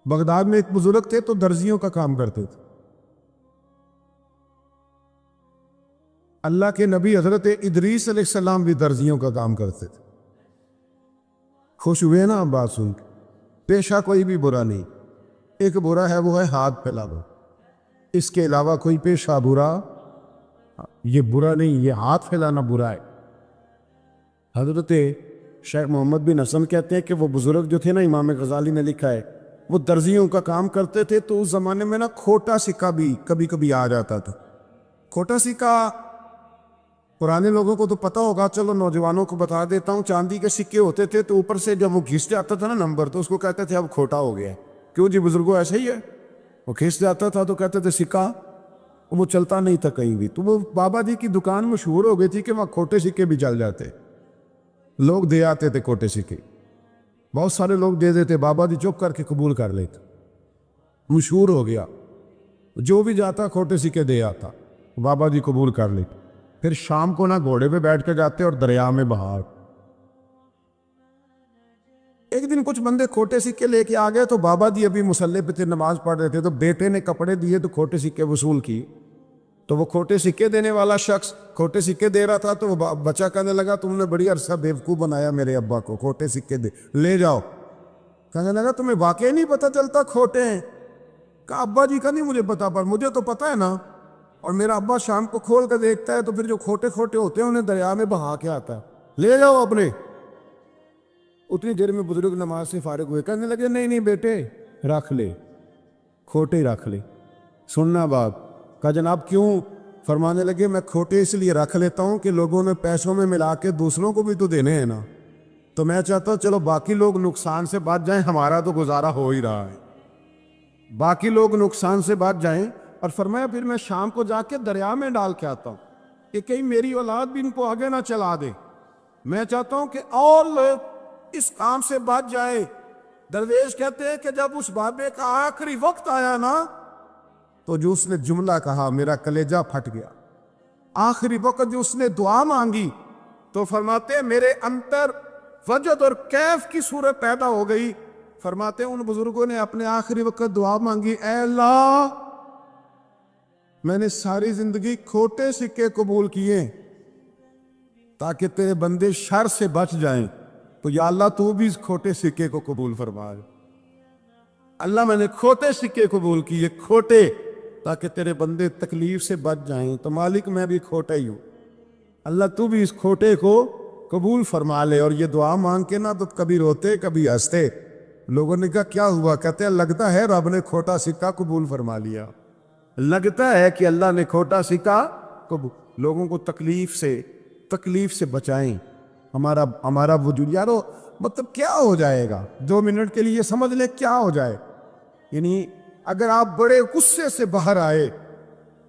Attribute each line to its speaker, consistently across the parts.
Speaker 1: Baghdad میں ایک بزرگ تھے تو درزیوں کا کام کرتے تھے. اللہ کے نبی حضرت ادریس علیہ السلام بھی درزیوں کا کام کرتے تھے. خوش ہوئے نا بات سن کے؟ پیشہ کوئی بھی برا نہیں. ایک برا ہے وہ ہے ہاتھ پھیلانا. اس کے علاوہ کوئی پیشہ برا یہ برا نہیں، یہ ہاتھ پھیلانا برا ہے. حضرت شیخ محمد بن حسن کہتے ہیں کہ وہ بزرگ جو تھے نا، امام غزالی نے لکھا ہے، وہ درزیوں کا کام کرتے تھے تو اس زمانے میں نا کھوٹا سکہ بھی کبھی کبھی آ جاتا تھا. کھوٹا سکہ پرانے لوگوں کو تو پتہ ہوگا، چلو نوجوانوں کو بتا دیتا ہوں. چاندی کے سکے ہوتے تھے تو اوپر سے جب وہ گھس جاتا تھا نا نمبر، تو اس کو کہتے تھے اب کھوٹا ہو گیا ہے. کیوں جی بزرگوں ایسے ہی ہے. وہ گھس جاتا تھا تو کہتے تھے سکہ، وہ چلتا نہیں تھا کہیں بھی. تو وہ بابا جی کی دکان مشہور ہو گئی تھی کہ وہاں کھوٹے سکے بھی چل جاتے. لوگ دے آتے تھے کھوٹے سکے، بہت سارے لوگ دے دیتے، بابا جی چپ کر کے قبول کر لیتے. مشہور ہو گیا، جو بھی جاتا کھوٹے سکے دے آتا، بابا جی قبول کر لیتے. پھر شام کو نہ گھوڑے پہ بیٹھ کے جاتے اور دریا میں بہا. ایک دن کچھ بندے کھوٹے سکے لے کے آ گئے تو بابا جی ابھی مصلے پہ تھے، نماز پڑھ رہے تھے. تو بیٹے نے کپڑے دیے تو کھوٹے سکے وصول کی. تو وہ کھوٹے سکے دینے والا شخص کھوٹے سکے دے رہا تھا تو وہ بچہ کہنے لگا تم نے بڑی عرصہ بیوقوف بنایا میرے ابا کو، کھوٹے سکے دے لے جاؤ. کہنے لگا تمہیں واقعی نہیں پتہ چلتا کھوٹے ہیں؟ کہا ابا جی کا نہیں مجھے پتا، پر مجھے تو پتہ ہے نا. اور میرا ابا شام کو کھول کر دیکھتا ہے تو پھر جو کھوٹے کھوٹے ہوتے ہیں انہیں دریا میں بہا کے آتا ہے. لے جاؤ اپنے. اتنی دیر میں بزرگ نماز سے فارغ ہوئے، کہنے لگے نہیں نہیں بیٹے رکھ لے، کھوٹے ہی رکھ لے. سننا بات. کہا جناب کیوں؟ فرمانے لگے میں کھوٹے اس لیے رکھ لیتا ہوں کہ لوگوں نے پیسوں میں ملا کے دوسروں کو بھی تو دینے ہیں نا. تو میں چاہتا ہوں چلو باقی لوگ نقصان سے بچ جائیں، ہمارا تو گزارا ہو ہی رہا ہے. باقی لوگ نقصان سے بچ جائیں. اور فرمایا پھر میں شام کو جا کے دریا میں ڈال کے آتا ہوں کہ کہیں میری اولاد بھی ان کو آگے نہ چلا دے. میں چاہتا ہوں کہ اور لوگ اس کام سے بچ جائے. درویش کہتے ہیں کہ جب اس بابے کا آخری وقت آیا نا تو جو اس نے جملہ کہا میرا کلیجہ پھٹ گیا. آخری وقت جو اس نے دعا مانگی تو فرماتے میرے اندر وجد اور کیف کی صورت پیدا ہو گئی. فرماتے ان بزرگوں نے اپنے آخری وقت دعا مانگی، اے اللہ میں نے ساری زندگی کھوٹے سکے قبول کیے تاکہ تیرے بندے شر سے بچ جائیں، تو یا اللہ تو بھی اس کھوٹے سکے کو قبول فرما. اللہ میں نے کھوٹے سکے قبول کیے، کھوٹے، تاکہ تیرے بندے تکلیف سے بچ جائیں. تو مالک میں بھی کھوٹا ہی ہوں، اللہ تو بھی اس کھوٹے کو قبول فرما لے. اور یہ دعا مانگ کے نا تو کبھی روتے کبھی ہنستے. لوگوں نے کہا کیا ہوا؟ کہتے ہیں لگتا ہے رب نے کھوٹا سکہ قبول فرما لیا. لگتا ہے کہ اللہ نے کھوٹا سکہ قبول. لوگوں کو تکلیف سے بچائیں. ہمارا وجود یارو مطلب کیا ہو جائے گا 2 منٹ کے لیے سمجھ لے کیا ہو جائے. یعنی اگر آپ بڑے غصے سے باہر آئے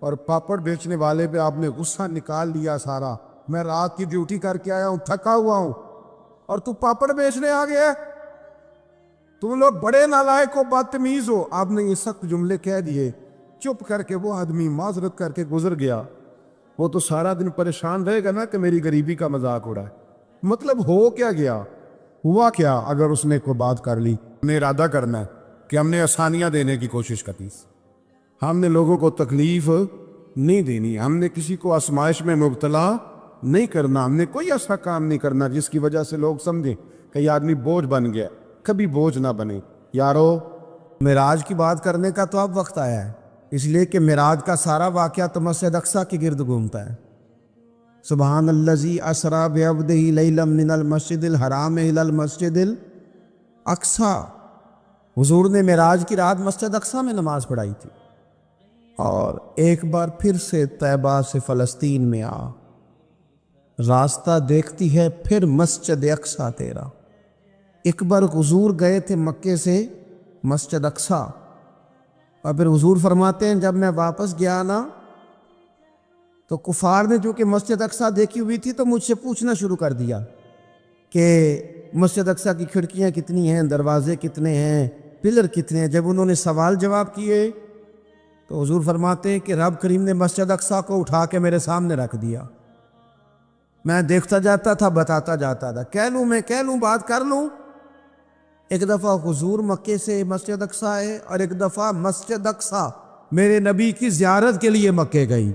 Speaker 1: اور پاپڑ بیچنے والے پہ آپ نے غصہ نکال لیا سارا، میں رات کی ڈیوٹی کر کے آیا ہوں تھکا ہوا ہوں اور تو پاپڑ بیچنے آ گیا، تم لوگ بڑے نالائق ہو بدتمیز ہو. آپ نے یہ سخت جملے کہہ دیے، چپ کر کے وہ آدمی معذرت کر کے گزر گیا. وہ تو سارا دن پریشان رہے گا نا کہ میری غریبی کا مذاق ہو رہا ہے. مطلب ہو کیا گیا؟ ہوا کیا اگر اس نے کوئی بات کر لی؟ ہم نے ارادہ کرنا ہے کہ ہم نے آسانیاں دینے کی کوشش کرنی، ہم نے لوگوں کو تکلیف نہیں دینی، ہم نے کسی کو آزمائش میں مبتلا نہیں کرنا، ہم نے کوئی ایسا کام نہیں کرنا جس کی وجہ سے لوگ سمجھیں کہ یہ آدمی بوجھ بن گیا. کبھی بوجھ نہ بنے. یارو معراج کی بات کرنے کا تو اب وقت آیا ہے، اس لیے کہ معراج کا سارا واقعہ تو مسجد اقصیٰ کے گرد گھومتا ہے. سبحان الذی اسریٰ بعبدہ لیلا من المسجد الحرام الی المسجد الاقصیٰ. حضور نے معراج کی رات مسجد اقصیٰ میں نماز پڑھائی تھی. اور ایک بار پھر سے طیبہ سے فلسطین میں آ، راستہ دیکھتی ہے پھر مسجد اقصیٰ تیرا. ایک بار حضور گئے تھے مکے سے مسجد اقصیٰ، اور پھر حضور فرماتے ہیں جب میں واپس گیا نا تو کفار نے جو کہ مسجد اقصیٰ دیکھی ہوئی تھی تو مجھ سے پوچھنا شروع کر دیا کہ مسجد اقصیٰ کی کھڑکیاں کتنی ہیں، دروازے کتنے ہیں، پلر کتنے ہیں. جب انہوں نے سوال جواب کیے تو حضور فرماتے ہیں کہ رب کریم نے مسجد اقصیٰ کو اٹھا کے میرے سامنے رکھ دیا. میں دیکھتا جاتا تھا، بتاتا جاتا تھا، کہہ لوں بات کر لوں. ایک دفعہ حضور مکے سے مسجد اقصی آئے اور ایک دفعہ مسجد اقصی میرے نبی کی زیارت کے لیے مکے گئی،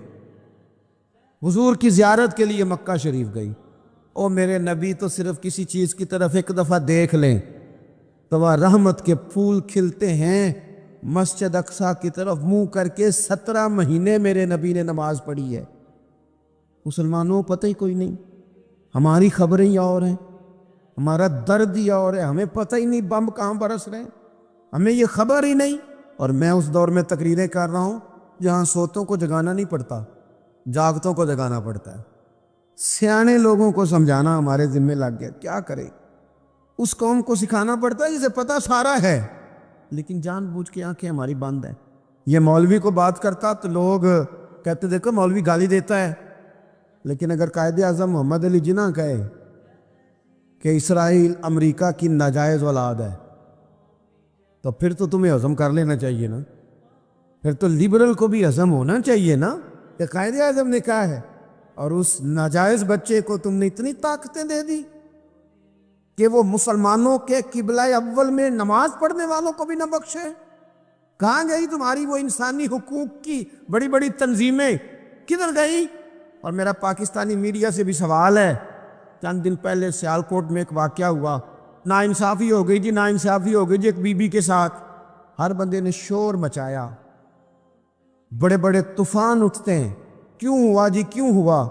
Speaker 1: حضور کی زیارت کے لیے مکہ شریف گئی۔ او میرے نبی تو صرف کسی چیز کی طرف ایک دفعہ دیکھ لیں تو وہ رحمت کے پھول کھلتے ہیں۔ مسجد اقصی کی طرف منہ کر کے 17 مہینے میرے نبی نے نماز پڑھی ہے۔ مسلمانوں پتہ ہی کوئی نہیں، ہماری خبریں ہی اور ہیں، ہمارا درد ہی اور ہے، ہمیں پتہ ہی نہیں بم کہاں برس رہے ہیں، ہمیں یہ خبر ہی نہیں۔ اور میں اس دور میں تقریریں کر رہا ہوں جہاں سوتوں کو جگانا نہیں پڑتا، جاگتوں کو جگانا پڑتا ہے۔ سیانے لوگوں کو سمجھانا ہمارے ذمہ لگ گیا، کیا کریں؟ اس قوم کو سکھانا پڑتا ہے جسے پتہ سارا ہے، لیکن جان بوجھ کے آنکھیں ہماری بند ہیں۔ یہ مولوی کو بات کرتا تو لوگ کہتے دیکھو مولوی گالی دیتا ہے، لیکن اگر قائد اعظم محمد علی جناح کہے کہ اسرائیل امریکہ کی ناجائز اولاد ہے تو پھر تو تمہیں ہضم کر لینا چاہیے نا، پھر تو لبرل کو بھی ہضم ہونا چاہیے نا کہ قائد اعظم نے کہا ہے، اور اس ناجائز بچے کو تم نے اتنی طاقتیں دے دی کہ وہ مسلمانوں کے قبلہ اول میں نماز پڑھنے والوں کو بھی نہ بخشے۔ کہاں گئی تمہاری وہ انسانی حقوق کی بڑی بڑی تنظیمیں، کدھر گئی؟ اور میرا پاکستانی میڈیا سے بھی سوال ہے، چند دن پہلے سیالکوٹ میں ایک واقعہ ہوا، ناانصافی ہو گئی جی، ناانصافی ہو گئی جی ایک بی بی کے ساتھ۔ ہر بندے نے شور مچایا، بڑے بڑے طوفان اٹھتے ہیں، کیوں ہوا جی کیوں ہوا؟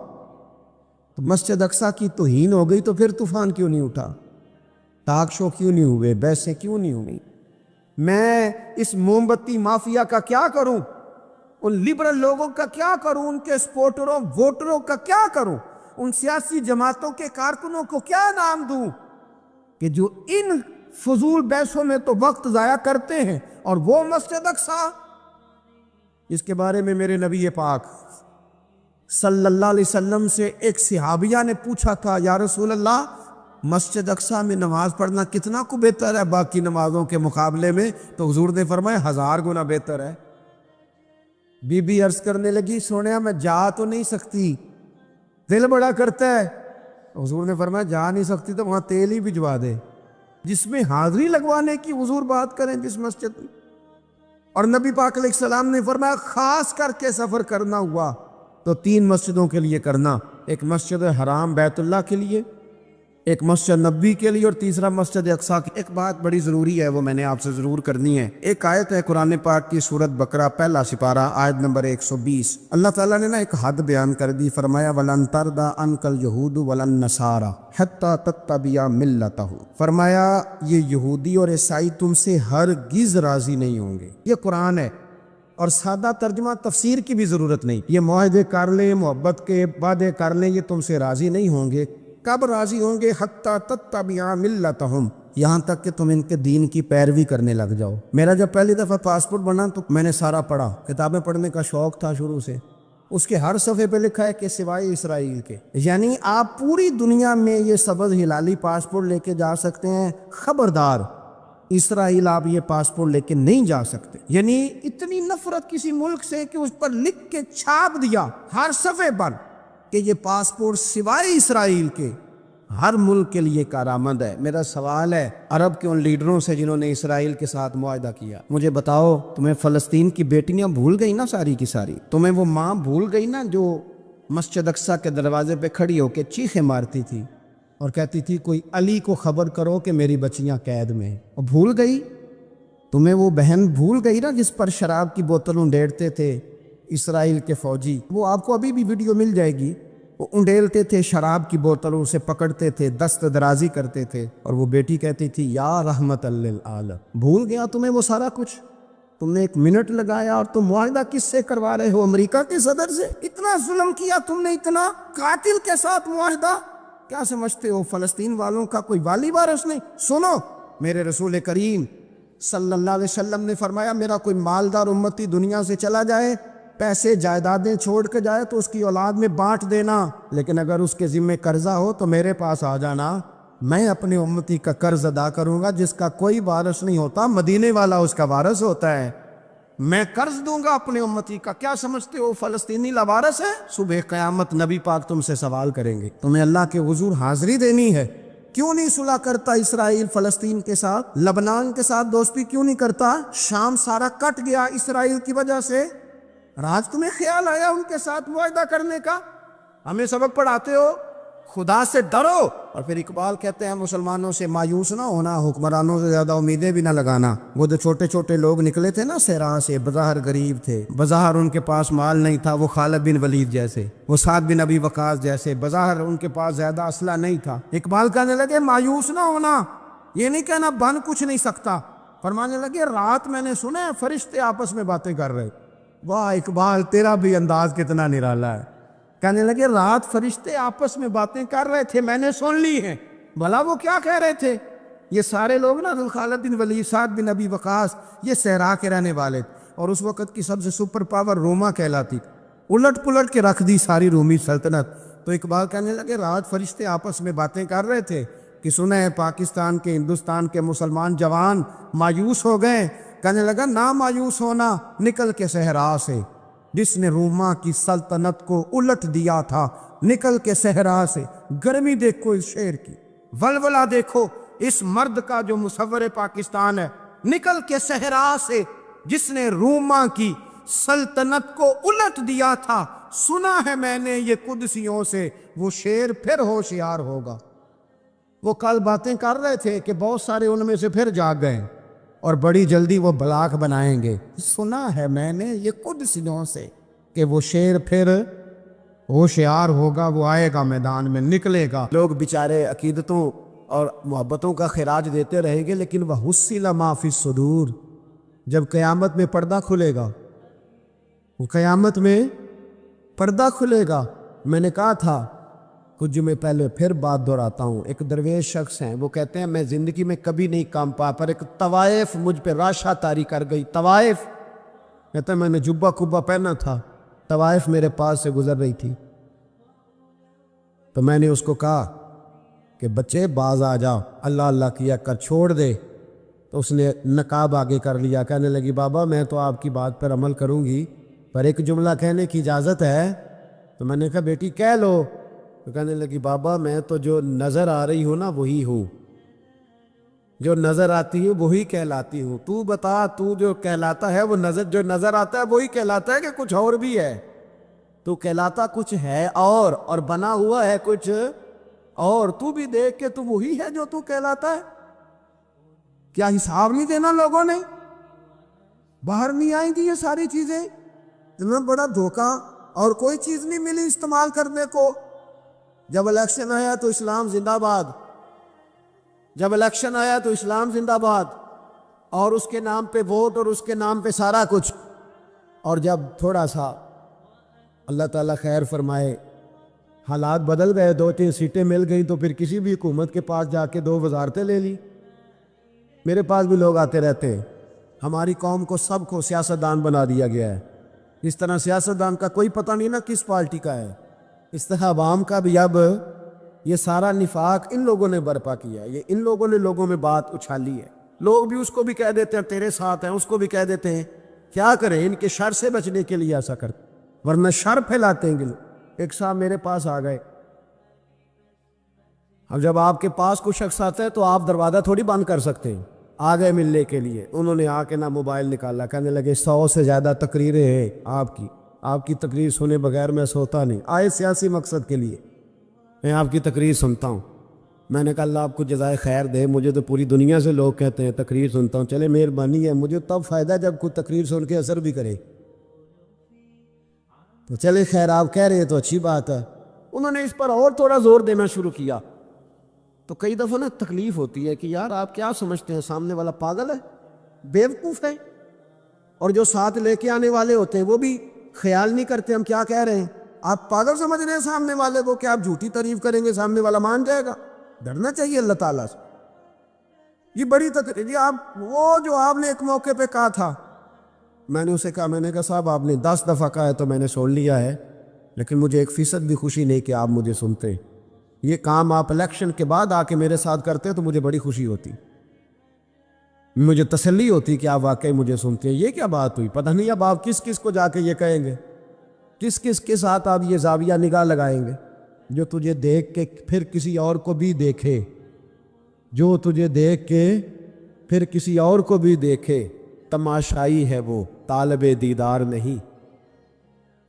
Speaker 1: تو مسجد اقصی کی توہین ہو گئی تو پھر طوفان کیوں نہیں اٹھا؟ ٹاک شو کیوں نہیں ہوئے؟ بحثیں کیوں نہیں ہوئی؟ میں اس موم بتی مافیا کا کیا کروں؟ ان لبرل لوگوں کا کیا کروں؟ ان کے سپورٹروں ووٹروں کا کیا کروں؟ ان سیاسی جماعتوں کے کارکنوں کو کیا نام دوں کہ جو ان فضول بحثوں میں تو وقت ضائع کرتے ہیں، اور وہ مسجد اقصی اس کے بارے میں میرے نبی پاک صلی اللہ علیہ وسلم سے ایک صحابیہ نے پوچھا تھا، یا رسول اللہ مسجد اقصی میں نماز پڑھنا کتنا کو بہتر ہے باقی نمازوں کے مقابلے میں؟ تو حضور نے فرمایا 1000 گنا بہتر ہے۔ بی بی عرض کرنے لگی، سونیا میں جا تو نہیں سکتی، دل بڑا کرتا ہے۔ حضور نے فرمایا جا نہیں سکتی تو وہاں تیل ہی بھجوا دے، جس میں حاضری لگوانے کی حضور بات کریں جس مسجد میں۔ اور نبی پاک علیہ السلام نے فرمایا خاص کر کے سفر کرنا ہوا تو 3 مسجدوں کے لیے کرنا، ایک مسجد حرام بیت اللہ کے لیے، ایک مسجد نبی کے لیے، اور تیسرا مسجد اقصی کی۔ ایک بات بڑی ضروری ہے، وہ میں نے آپ سے ضرور کرنی ہے۔ ایک آیت ہے قرآن پاک کی سورۃ بقرہ پہلا سپارہ آیت نمبر 120۔ اللہ تعالیٰ نے ایک حد بیان کر دی، فرمایا وَلَن تَرْضَىٰ عَنْكَ الْيَهُودُ وَلَا النَّصَارَىٰ حَتَّىٰ تَتَّبِعَ مِلَّتَهُمْ۔ فرمایا یہ یہودی اور عیسائی تم سے ہرگز راضی نہیں ہوں گے۔ یہ قرآن ہے، اور سادہ ترجمہ تفسیر کی بھی ضرورت نہیں۔ یہ معاہدے کر لیں، محبت کے وعدے کر لیں، یہ تم سے راضی نہیں ہوں گے۔ کب راضی ہوں گے؟ حتی تتبع ملتہم، یہاں تک کہ تم ان کے دین کی پیروی کرنے لگ جاؤ۔ میرا جب پہلی دفعہ پاسپورٹ بنا تو میں نے سارا پڑھا، کتابیں پڑھنے کا شوق تھا شروع سے۔ اس کے ہر صفحے پہ لکھا ہے کہ سوائے اسرائیل کے، یعنی آپ پوری دنیا میں یہ سبز ہلالی پاسپورٹ لے کے جا سکتے ہیں، خبردار اسرائیل آپ یہ پاسپورٹ لے کے نہیں جا سکتے۔ یعنی اتنی نفرت کسی ملک سے کہ اس پر لکھ کے چھاپ دیا ہر صفحے پر کہ یہ پاسپورٹ سوائے اسرائیل کے ہر ملک کے لیے کارآمد ہے۔ میرا سوال ہے عرب کے ان لیڈروں سے جنہوں نے اسرائیل کے ساتھ معاہدہ کیا، مجھے بتاؤ تمہیں فلسطین کی بیٹیاں بھول گئی نا ساری کی ساری؟ تمہیں وہ ماں بھول گئی نا جو مسجد اقصی کے دروازے پہ کھڑی ہو کے چیخیں مارتی تھی اور کہتی تھی کوئی علی کو خبر کرو کہ میری بچیاں قید میں ہیں؟ اور بھول گئی؟ تمہیں وہ بہن بھول گئی نا جس پر شراب کی بوتل انڈیڑتے تھے اسرائیل کے فوجی؟ وہ آپ کو ابھی بھی ویڈیو مل جائے گی، وہ انڈیلتے تھے شراب کی بوتلوں سے، پکڑتے تھے، دست درازی کرتے تھے، اور وہ بیٹی کہتی تھی یا رحمت للعالم۔ بھول گیا تمہیں وہ سارا کچھ؟ تم نے 1 منٹ لگایا اور تم معاہدہ کس سے کروا رہے ہو؟ امریکہ کے صدر سے؟ اتنا ظلم کیا تم نے، اتنا قاتل کے ساتھ معاہدہ؟ کیا سمجھتے ہو فلسطین والوں کا کوئی والی وارث نہیں؟ سنو، میرے رسول کریم صلی اللہ علیہ وسلم نے فرمایا میرا کوئی مالدار امتی دنیا سے چلا جائے، پیسے جائیدادیں چھوڑ کے جائے تو اس کی اولاد میں بانٹ دینا، لیکن اگر اس کے ذمہ قرضہ ہو تو میرے پاس آ جانا، میں اپنے امتی کا قرض ادا کروں گا۔ جس کا کوئی وارث نہیں ہوتا مدینے والا اس کا وارث ہوتا ہے، میں قرض دوں گا اپنے امتی کا۔ کیا سمجھتے ہو فلسطینی لاوارث ہے؟ صبح قیامت نبی پاک تم سے سوال کریں گے، تمہیں اللہ کے حضور حاضری دینی ہے،
Speaker 2: کیوں نہیں صلح کرتا اسرائیل فلسطین کے ساتھ؟ لبنان کے ساتھ دوستی کیوں نہیں کرتا؟ شام سارا کٹ گیا اسرائیل کی وجہ سے، راج تمہیں خیال آیا ان کے ساتھ معاہدہ کرنے کا؟ ہمیں سبق پڑھاتے ہو خدا سے ڈرو۔ اور پھر اقبال کہتے ہیں مسلمانوں سے مایوس نہ ہونا، حکمرانوں سے زیادہ امیدیں بھی نہ لگانا۔ وہ جو چھوٹے چھوٹے لوگ نکلے تھے نا صحرا سے، بظاہر غریب تھے، بظاہر ان کے پاس مال نہیں تھا، وہ خالد بن ولید جیسے، وہ سعد بن ابی وقاص جیسے، بظاہر ان کے پاس زیادہ اسلحہ نہیں تھا۔ اقبال کہنے لگے مایوس نہ ہونا، یہ نہیں کہنا بن کچھ نہیں سکتا، فرمانے لگے رات میں نے سنا ہے فرشتے آپس میں باتیں کر رہے۔ واہ اقبال، تیرا بھی انداز کتنا نرالا ہے۔ کہنے لگے رات فرشتے آپس میں باتیں کر رہے تھے، میں نے سن لی ہیں۔ بھلا وہ کیا کہہ رہے تھے؟ یہ سارے لوگ نا خالد بن ولید، سعد بن ابی وقاص، یہ صحرا کے رہنے والے تھے، اور اس وقت کی سب سے سپر پاور روما کہلاتی، الٹ پلٹ کے رکھ دی ساری رومی سلطنت۔ تو اقبال کہنے لگے رات فرشتے آپس میں باتیں کر رہے تھے کہ سنا ہے پاکستان کے، ہندوستان کے مسلمان جوان مایوس ہو گئے۔ کہنے لگا نہ مایوس ہونا، نکل کے صحرا سے، جس نے روما کی سلطنت کو الٹ دیا تھا، نکل کے صحرا سے۔ گرمی دیکھو اس شعر کی، ولولہ دیکھو اس مرد کا جو مصور پاکستان ہے، نکل کے صحرا سے جس نے روما کی سلطنت کو الٹ دیا تھا، سنا ہے میں نے یہ قدسیوں سے، وہ شیر پھر ہوشیار ہوگا۔ وہ کل باتیں کر رہے تھے کہ بہت سارے ان میں سے پھر جاگ گئے اور بڑی جلدی وہ بلاک بنائیں گے۔ سنا ہے میں نے یہ قدسیوں سے کہ وہ شیر پھر ہوشیار ہوگا، وہ آئے گا میدان میں، نکلے گا۔ لوگ بیچارے عقیدتوں اور محبتوں کا خراج دیتے رہیں گے، لیکن وہ حصل ما فی الصدور، جب قیامت میں پردہ کھلے گا، وہ قیامت میں پردہ کھلے گا۔ میں نے کہا تھا کچھ جمعے پہلے، پھر بات دہراتا ہوں، ایک درویش شخص ہیں، وہ کہتے ہیں میں زندگی میں کبھی نہیں کام پا، پر ایک طوائف مجھ پہ راشا طاری کر گئی۔ طوائف کہتے ہیں میں نے جبہ کبہ پہنا تھا، طوائف میرے پاس سے گزر رہی تھی، تو میں نے اس کو کہا کہ بچے باز آ جاؤ، اللہ اللہ کیا کر، چھوڑ دے۔ تو اس نے نقاب آگے کر لیا، کہنے لگی بابا میں تو آپ کی بات پر عمل کروں گی، پر ایک جملہ کہنے کی اجازت ہے؟ تو میں نے کہا بیٹی کہہ لو۔ تو کہنے لگی بابا میں تو جو نظر آ رہی ہوں نا وہی ہوں، جو نظر آتی ہے وہی کہلاتی ہوں، تو بتا تو جو کہلاتا ہے وہ جو نظر آتا ہے وہی کہلاتا ہے کہ کچھ اور بھی ہے؟ تو کہلاتا کچھ ہے اور بنا ہوا ہے کچھ اور، تو بھی دیکھ کے تو وہی ہے جو تو کہلاتا ہے۔ کیا حساب نہیں دینا لوگوں نے؟ باہر نہیں آئیں گی یہ ساری چیزیں؟ اتنا بڑا دھوکہ، اور کوئی چیز نہیں ملی استعمال کرنے کو۔ جب الیکشن آیا تو اسلام زندہ باد، جب الیکشن آیا تو اسلام زندہ باد، اور اس کے نام پہ ووٹ اور اس کے نام پہ سارا کچھ۔ اور جب تھوڑا سا اللہ تعالیٰ خیر فرمائے حالات بدل گئے، 2-3 سیٹیں مل گئیں، تو پھر کسی بھی حکومت کے پاس جا کے 2 وزارتیں لے لی۔ میرے پاس بھی لوگ آتے رہتے ہیں، ہماری قوم کو سب کو سیاستدان بنا دیا گیا ہے، اس طرح سیاستدان کا کوئی پتہ نہیں نا کس پارٹی کا ہے، اس طرح عوام کا بھی اب یہ سارا نفاق ان لوگوں نے برپا کیا ہے، یہ ان لوگوں نے لوگوں میں بات اچھالی ہے، لوگ بھی اس کو بھی کہہ دیتے ہیں تیرے ساتھ ہیں، اس کو بھی کہہ دیتے ہیں، کیا کریں ان کے شر سے بچنے کے لیے ایسا کرتے، ورنہ شر پھیلاتے ہیں۔ ایک صاحب میرے پاس آ گئے، اب جب آپ کے پاس کوئی شخص آتا ہے تو آپ دروازہ تھوڑی بند کر سکتے ہیں، آ گئے ملنے کے لیے، انہوں نے آ کے نہ موبائل نکالا، کہنے لگے 100 سے زیادہ تقریریں ہیں آپ کی تقریر سنے بغیر میں سوتا نہیں، آئے سیاسی مقصد کے لیے، میں آپ کی تقریر سنتا ہوں۔ میں نے کہا اللہ آپ کو جزائے خیر دے، مجھے تو پوری دنیا سے لوگ کہتے ہیں تقریر سنتا ہوں، چلے مہربانی ہے، مجھے تب فائدہ جب کوئی تقریر سن کے اثر بھی کرے، تو چلے خیر آپ کہہ رہے تو اچھی بات ہے۔ انہوں نے اس پر اور تھوڑا زور دینا شروع کیا، تو کئی دفعہ نا تکلیف ہوتی ہے کہ یار آپ کیا سمجھتے ہیں سامنے والا پاگل ہے، بیوقوف ہے، اور جو ساتھ لے کے آنے والے ہوتے ہیں وہ بھی خیال نہیں کرتے ہم کیا کہہ رہے ہیں، آپ پاگل سمجھ رہے ہیں سامنے والے کو کہ آپ جھوٹی تعریف کریں گے سامنے والا مان جائے گا؟ ڈرنا چاہیے اللہ تعالیٰ سے۔ یہ بڑی تقریر، آپ وہ جو آپ نے ایک موقع پہ کہا تھا، میں نے اسے کہا، میں نے کہا صاحب آپ نے 10 دفعہ کہا ہے تو میں نے سن لیا ہے، لیکن مجھے 1% بھی خوشی نہیں کہ آپ مجھے سنتے، یہ کام آپ الیکشن کے بعد آ کے میرے ساتھ کرتے تو مجھے بڑی خوشی ہوتی، مجھے تسلی ہوتی کہ آپ واقعی مجھے سنتے ہیں۔ یہ کیا بات ہوئی؟ پتہ نہیں اب آپ کس کس کو جا کے یہ کہیں گے، کس کس کے ساتھ آپ یہ زاویہ نگاہ لگائیں گے جو تجھے دیکھ کے پھر کسی اور کو بھی دیکھے،
Speaker 1: جو تجھے دیکھ کے پھر کسی اور کو بھی دیکھے تماشائی ہے وہ، طالب دیدار نہیں۔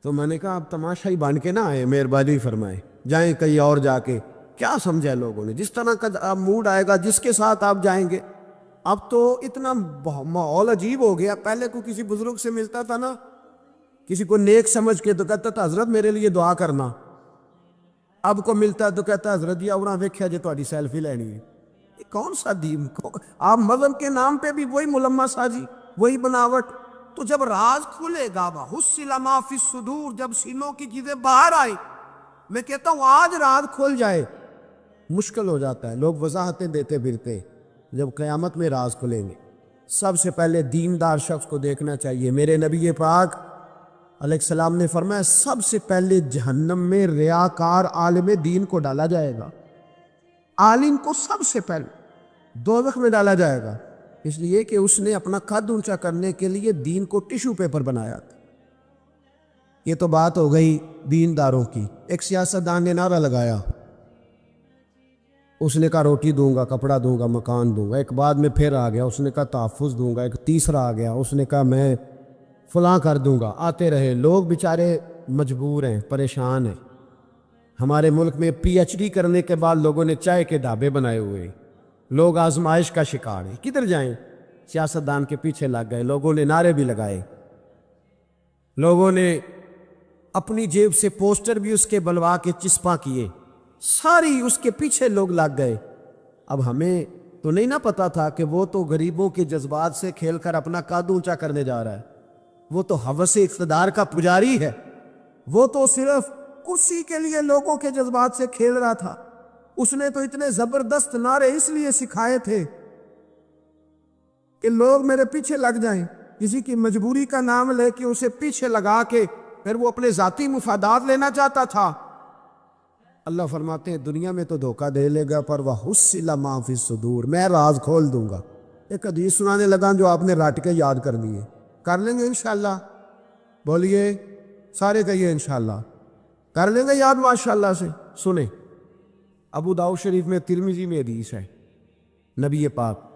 Speaker 1: تو میں نے کہا آپ تماشائی بن کے نہ آئے، مہربانی فرمائیں، جائیں کہیں اور جا کے۔ کیا سمجھا لوگوں نے؟ جس طرح کا موڈ آئے گا، جس کے ساتھ آپ جائیں گے۔ اب تو اتنا ماحول عجیب ہو گیا، پہلے کو کسی بزرگ سے ملتا تھا نا، کسی کو نیک سمجھ کے تو کہتا تھا حضرت میرے لیے دعا کرنا، اب کو ملتا تو کہتا حضرت جی اونا ویکھیا جے تہاڈی سیلفی لینی ہے۔ یہ کون سا دین؟ آپ مذہب کے نام پہ بھی وہی ملما سازی، وہی بناوٹ۔ تو جب راز کھلے گا، وَحُصِّلَ مَا فِي الصُّدُورِ، جب سینوں کی چیزیں باہر آئیں، میں کہتا ہوں آج راز کھل جائے، مشکل ہو جاتا ہے، لوگ وضاحتیں دیتے پھرتے۔ جب قیامت میں راز کھلیں گے، سب سے پہلے دیندار شخص کو دیکھنا چاہیے۔ میرے نبی پاک علیہ السلام نے فرمایا سب سے پہلے جہنم میں ریاکار عالم دین کو ڈالا جائے گا۔ عالم کو سب سے پہلے دوزخ میں ڈالا جائے گا، اس لیے کہ اس نے اپنا قد اونچا کرنے کے لیے دین کو ٹیشو پیپر بنایا تھا۔ یہ تو بات ہو گئی دینداروں کی۔ ایک سیاستدان نے نعرہ لگایا، اس نے کہا روٹی دوں گا، کپڑا دوں گا، مکان دوں گا۔ ایک بعد میں پھر آ گیا، اس نے کہا تحفظ دوں گا۔ ایک تیسرا آ گیا، اس نے کہا میں فلاں کر دوں گا۔ آتے رہے لوگ، بیچارے مجبور ہیں، پریشان ہیں۔ ہمارے ملک میں پی ایچ ڈی کرنے کے بعد لوگوں نے چائے کے ڈھابے بنائے ہوئے ہیں، لوگ آزمائش کا شکار ہیں۔ کدھر جائیں؟ سیاستدان کے پیچھے لگ گئے، لوگوں نے نعرے بھی لگائے، لوگوں نے اپنی جیب سے پوسٹر بھی اس کے بلوا کے چسپاں کیے، ساری اس کے پیچھے لوگ لگ گئے۔ اب ہمیں تو نہیں نہ پتا تھا کہ وہ تو غریبوں کے جذبات سے کھیل کر اپنا قد اونچا کرنے جا رہا ہے، وہ تو ہوس اقتدار کا پجاری ہے، وہ تو صرف کرسی کے لیے لوگوں کے جذبات سے کھیل رہا تھا۔ اس نے تو اتنے زبردست نعرے اس لیے سکھائے تھے کہ لوگ میرے پیچھے لگ جائیں، کسی کی مجبوری کا نام لے کے اسے پیچھے لگا کے پھر وہ اپنے ذاتی مفادات لینا چاہتا تھا۔ اللہ فرماتے ہیں دنیا میں تو دھوکہ دے لے گا، پر وَحُصِّلَ مَا فِي الصُّدُورِ، میں راز کھول دوں گا۔ ایک حدیث سنانے لگا جو آپ نے رٹ کے یاد کرنی ہے، کر لیں گے انشاءاللہ؟ بولیے سارے کہیے انشاءاللہ، کر لیں گے یاد ماشاءاللہ سے؟ سنیں، ابو داؤد شریف میں، ترمذی میں حدیث ہے، نبی پاک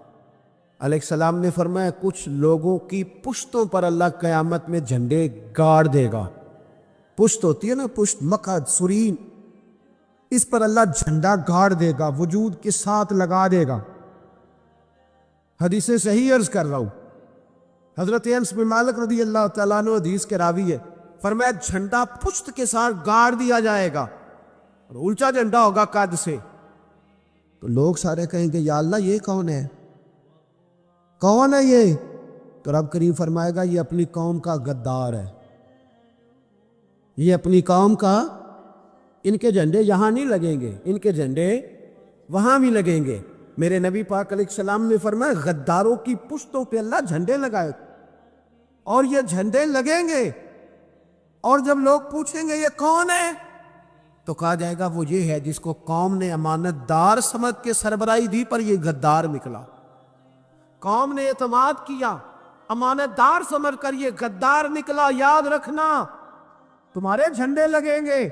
Speaker 1: علیہ السلام نے فرمایا کچھ لوگوں کی پشتوں پر اللہ قیامت میں جھنڈے گاڑ دے گا۔ پشت ہوتی ہے نا، پشت، مقعد، سرین، اس پر اللہ جھنڈا گاڑ دے گا، وجود کے ساتھ لگا دے گا۔ حدیث صحیح عرض کر رہا ہوں، حضرت انس بن مالک رضی اللہ تعالیٰ عنہ حدیث کے راوی ہے، فرمایا جھنڈا پشت کے ساتھ گاڑ دیا جائے گا، اور اونچا جھنڈا ہوگا قد سے۔ تو لوگ سارے کہیں گے یا اللہ یہ کون ہے؟ کون ہے یہ؟ تو رب کریم فرمائے گا یہ اپنی قوم کا غدار ہے، یہ اپنی قوم کا، ان کے جھنڈے یہاں نہیں لگیں گے، ان کے جھنڈے وہاں بھی لگیں گے۔ میرے نبی پاک علیہ السلام نے فرمایا غداروں کی پشتوں پہ اللہ جھنڈے لگائے، اور یہ جھنڈے لگیں گے، اور جب لوگ پوچھیں گے یہ کون ہے تو کہا جائے گا وہ یہ ہے جس کو قوم نے امانت دار سمجھ کے سربراہی دی، پر یہ غدار نکلا۔ قوم نے اعتماد کیا، امانت دار سمجھ کر یہ غدار نکلا۔ یاد رکھنا تمہارے جھنڈے لگیں گے،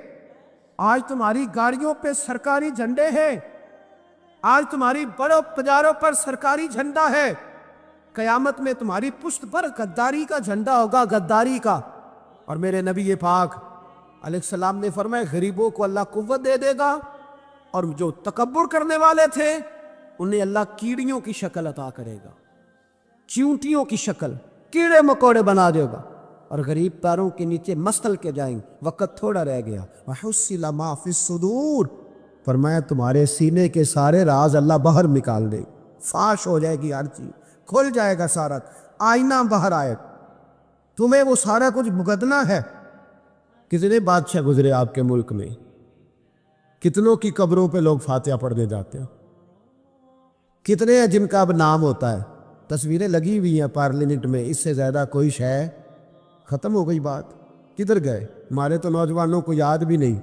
Speaker 1: آج تمہاری گاڑیوں پہ سرکاری جھنڈے ہیں، آج تمہاری بڑوں تجاروں پر سرکاری جھنڈا ہے، قیامت میں تمہاری پشت پر غداری کا جھنڈا ہوگا، غداری کا۔ اور میرے نبی پاک علیہ السلام نے فرمایا غریبوں کو اللہ قوت دے دے گا، اور جو تکبر کرنے والے تھے انہیں اللہ کیڑیوں کی شکل عطا کرے گا، چیونٹیوں کی شکل، کیڑے مکوڑے بنا دے گا، اور غریب پیروں کے نیچے مسل کے جائیں گے۔ وقت تھوڑا رہ گیا، وَحُصِّلَ مَا فِي الصُّدُورِ، فرمایا تمہارے سینے کے سارے راز اللہ باہر نکال دے، فاش ہو جائے گی، ہر چیز کھل جائے گا، سارا آئینہ باہر آئے، تمہیں وہ سارا کچھ بھگتنا ہے۔ کتنے بادشاہ گزرے آپ کے ملک میں، کتنوں کی قبروں پہ لوگ فاتحہ پڑھنے جاتے ہیں، کتنے ہیں جن کا اب نام ہوتا ہے، تصویریں لگی ہوئی ہیں پارلیمنٹ میں، اس سے زیادہ کوئی شے؟ ختم ہو گئی بات، کدھر گئے؟ ہمارے تو نوجوانوں کو یاد بھی نہیں،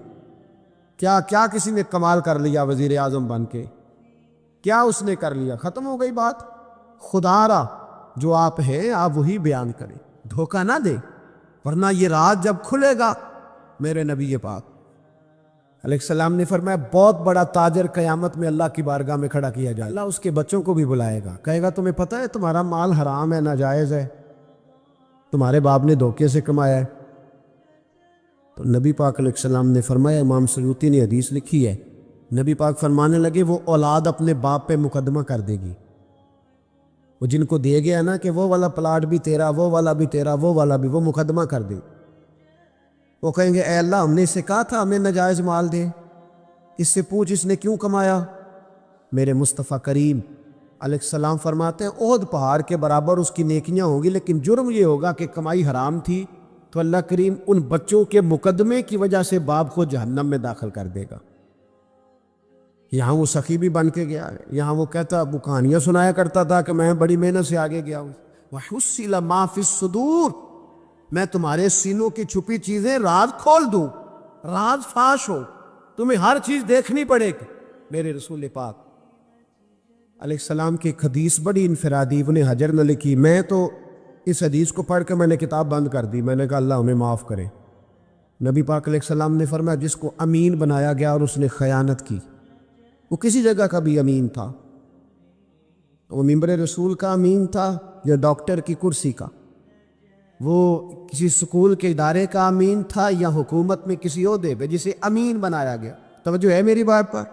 Speaker 1: کیا کسی نے کمال کر لیا وزیر اعظم بن کے؟ کیا اس نے کر لیا؟ ختم ہو گئی بات۔ خدا را جو آپ ہیں آپ وہی بیان کریں، دھوکہ نہ دیں، ورنہ یہ راز جب کھلے گا، میرے نبی پاک علیہ السلام نے فرمایا بہت بڑا تاجر قیامت میں اللہ کی بارگاہ میں کھڑا کیا جائے، اللہ اس کے بچوں کو بھی بلائے گا، کہے گا تمہیں پتہ ہے تمہارا مال حرام ہے، ناجائز ہے، تمہارے باپ نے دھوکے سے کمایا ہے۔ تو نبی پاک علیہ السلام نے فرمایا، امام سیوطی نے حدیث لکھی ہے، نبی پاک فرمانے لگے وہ اولاد اپنے باپ پہ مقدمہ کر دے گی، وہ جن کو دے گیا نا کہ وہ والا پلاٹ بھی تیرا، وہ والا بھی تیرا، وہ والا بھی، وہ مقدمہ کر دے، وہ کہیں گے اے اللہ ہم نے اسے کہا تھا ہمیں ناجائز مال دے، اس سے پوچھ اس نے کیوں کمایا۔ میرے مصطفیٰ کریم علیہ السلام فرماتے ہیں احد پہاڑ کے برابر اس کی نیکیاں ہوں گی، لیکن جرم یہ ہوگا کہ کمائی حرام تھی، تو اللہ کریم ان بچوں کے مقدمے کی وجہ سے باپ کو جہنم میں داخل کر دے گا۔ یہاں وہ سخی بھی بن کے گیا ہے، یہاں وہ کہتا وہ کہانیاں سنایا کرتا تھا کہ میں بڑی محنت سے آگے گیا ہوں۔ وَحُصِّلَ مَا فِي الصُّدُورِ، میں تمہارے سینوں کی چھپی چیزیں راز کھول دوں، راز فاش ہو، تمہیں ہر چیز دیکھنی پڑے گی۔ میرے رسول پاک علیہ السلام کی ایک حدیث بڑی انفرادی ابن حجر نے لکھی، میں تو اس حدیث کو پڑھ کے میں نے کتاب بند کر دی، میں نے کہا اللہ انہیں معاف کرے۔ نبی پاک علیہ السلام نے فرمایا جس کو امین بنایا گیا اور اس نے خیانت کی، وہ کسی جگہ کا بھی امین تھا، وہ ممبر رسول کا امین تھا یا ڈاکٹر کی کرسی کا، وہ کسی سکول کے ادارے کا امین تھا یا حکومت میں کسی عہدے پہ جسے امین بنایا گیا، توجہ ہے میری بات پر،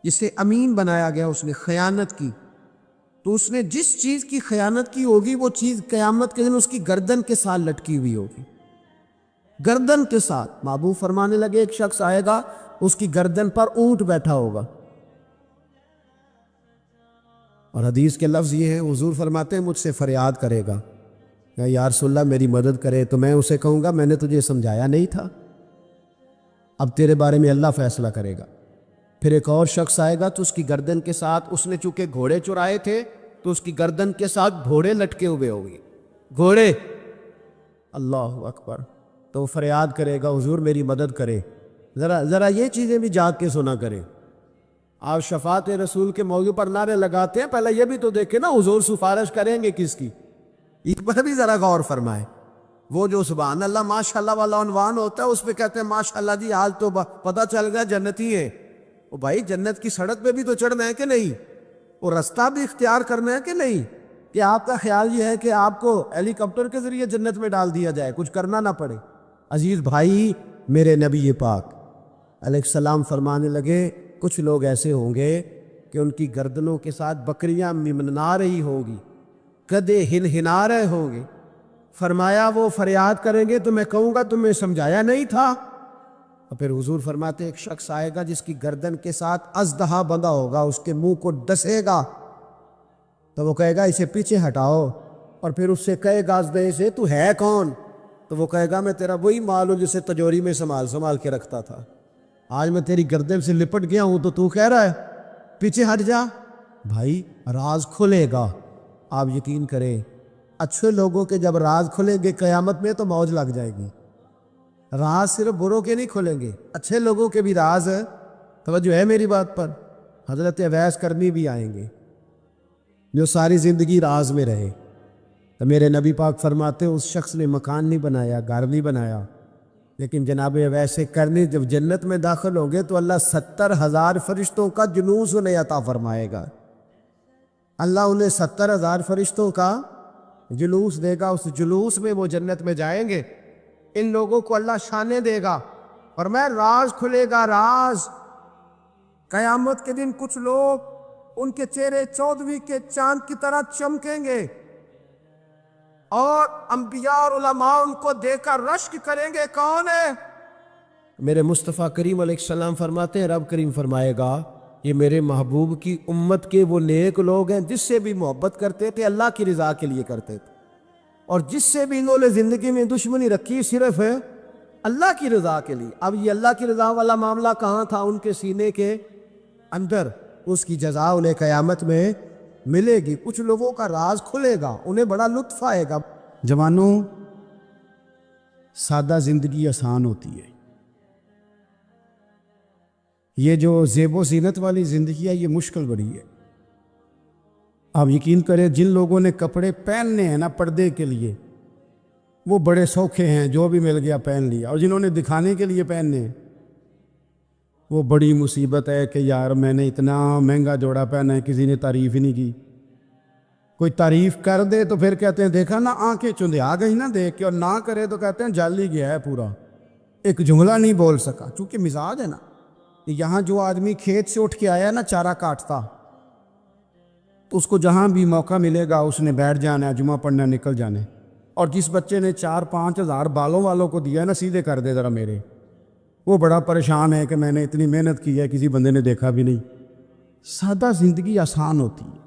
Speaker 1: جسے امین بنایا گیا اس نے خیانت کی، تو اس نے جس چیز کی خیانت کی ہوگی وہ چیز قیامت کے دن اس کی گردن کے ساتھ لٹکی ہوئی ہوگی، گردن کے ساتھ۔ محبوب فرمانے لگے ایک شخص آئے گا اس کی گردن پر اونٹ بیٹھا ہوگا، اور حدیث کے لفظ یہ ہے حضور فرماتے ہیں مجھ سے فریاد کرے گا یا رسول اللہ میری مدد کرے، تو میں اسے کہوں گا میں نے تجھے سمجھایا نہیں تھا، اب تیرے بارے میں اللہ فیصلہ کرے گا۔ پھر ایک اور شخص آئے گا تو اس کی گردن کے ساتھ، اس نے چونکہ گھوڑے چرائے تھے تو اس کی گردن کے ساتھ گھوڑے لٹکے ہوئے ہوگی، گھوڑے، اللہ اکبر، تو وہ فریاد کرے گا حضور میری مدد کرے۔ ذرا یہ چیزیں بھی جاگ کے سنا کریں۔ آپ شفاعت رسول کے موضوع پر نعرے لگاتے ہیں، پہلے یہ بھی تو دیکھیں نا حضور سفارش کریں گے کس کی، اس پر بھی ذرا غور فرمائیں۔ وہ جو سبحان اللہ ماشاءاللہ والا عنوان ہوتا ہے اس پہ کہتے ہیں ماشاءاللہ جی آج تو پتہ چل گیا جنتی ہے۔ وہ بھائی جنت کی سڑک پہ بھی تو چڑھنا ہے کہ نہیں، اور رستہ بھی اختیار کرنا ہے کہ نہیں، کہ آپ کا خیال یہ ہے کہ آپ کو ہیلی کاپٹر کے ذریعے جنت میں ڈال دیا جائے، کچھ کرنا نہ پڑے۔ عزیز بھائی، میرے نبی پاک علیہ السلام فرمانے لگے کچھ لوگ ایسے ہوں گے کہ ان کی گردنوں کے ساتھ بکریاں ممنا رہی ہوگی، گدھے ہنہنا رہے ہوں گے، فرمایا وہ فریاد کریں گے تو میں کہوں گا تمہیں سمجھایا نہیں تھا۔ اور پھر حضور فرماتے ایک شخص آئے گا جس کی گردن کے ساتھ اژدہا بندھا ہوگا، اس کے منہ کو ڈسے گا، تو وہ کہے گا اسے پیچھے ہٹاؤ، اور پھر اس سے کہے گا اژدہے سے تو ہے کون، تو وہ کہے گا میں تیرا وہی مال ہوں جسے تجوری میں سنبھال کے رکھتا تھا، آج میں تیری گردن سے لپٹ گیا ہوں تو کہہ رہا ہے پیچھے ہٹ جا۔ بھائی راز کھلے گا، آپ یقین کریں، اچھے لوگوں کے جب راز کھلیں گے قیامت میں تو موج لگ جائے گی۔ راز صرف بروں کے نہیں کھلیں گے، اچھے لوگوں کے بھی راز ہے، توجہ ہے میری بات پر۔ حضرت اویس کرنی بھی آئیں گے جو ساری زندگی راز میں رہے، تو میرے نبی پاک فرماتے اس شخص نے مکان نہیں بنایا، گھر نہیں بنایا، لیکن جناب اویس کرنی جب جنت میں داخل ہوں گے تو اللہ 70,000 فرشتوں کا جلوس انہیں عطا فرمائے گا، اللہ انہیں 70,000 فرشتوں کا جلوس دے گا، اس جلوس میں وہ جنت میں جائیں گے، ان لوگوں کو اللہ شانے دے گا، اور میں راز کھلے گا، راز۔ قیامت کے دن کچھ لوگ ان کے چہرے 14ویں کے چاند کی طرح چمکیں گے، اور انبیاء اور علماء ان کو دیکھ کر رشک کریں گے، کون ہے؟ میرے مصطفیٰ کریم علیہ السلام فرماتے ہیں رب کریم فرمائے گا یہ میرے محبوب کی امت کے وہ نیک لوگ ہیں جس سے بھی محبت کرتے تھے اللہ کی رضا کے لیے کرتے تھے، اور جس سے بھی انہوں نے زندگی میں دشمنی رکھی صرف ہے اللہ کی رضا کے لیے۔ اب یہ اللہ کی رضا والا معاملہ کہاں تھا؟ ان کے سینے کے اندر، اس کی جزا انہیں قیامت میں ملے گی۔ کچھ لوگوں کا راز کھلے گا، انہیں بڑا لطف آئے گا۔ جوانوں، سادہ زندگی آسان ہوتی ہے، یہ جو زیب و زینت والی زندگی ہے یہ مشکل بڑی ہے۔ آپ یقین کریں جن لوگوں نے کپڑے پہننے ہیں نا پردے کے لیے وہ بڑے سوکھے ہیں، جو بھی مل گیا پہن لیا، اور جنہوں نے دکھانے کے لیے پہننے ہیں وہ بڑی مصیبت ہے کہ یار میں نے اتنا مہنگا جوڑا پہنا ہے کسی نے تعریف ہی نہیں کی. کوئی تعریف کر دے تو پھر کہتے ہیں دیکھا نا آنکھیں چندھیا گئی نا دیکھ کے, اور نہ کرے تو کہتے ہیں جل ہی گیا ہے پورا, ایک جملہ نہیں بول سکا. چونکہ مزاج ہے نا, یہاں جو آدمی کھیت سے اٹھ کے آیا نا چارہ کاٹتا, تو اس کو جہاں بھی موقع ملے گا اس نے بیٹھ جانا ہے, جمعہ پڑھنا نکل جانے. اور جس بچے نے 4-5 ہزار بالوں والوں کو دیا نا سیدھے کر دے ذرا میرے, وہ بڑا پریشان ہے کہ میں نے اتنی محنت کی ہے کسی بندے نے دیکھا بھی نہیں. سادہ زندگی آسان ہوتی ہے,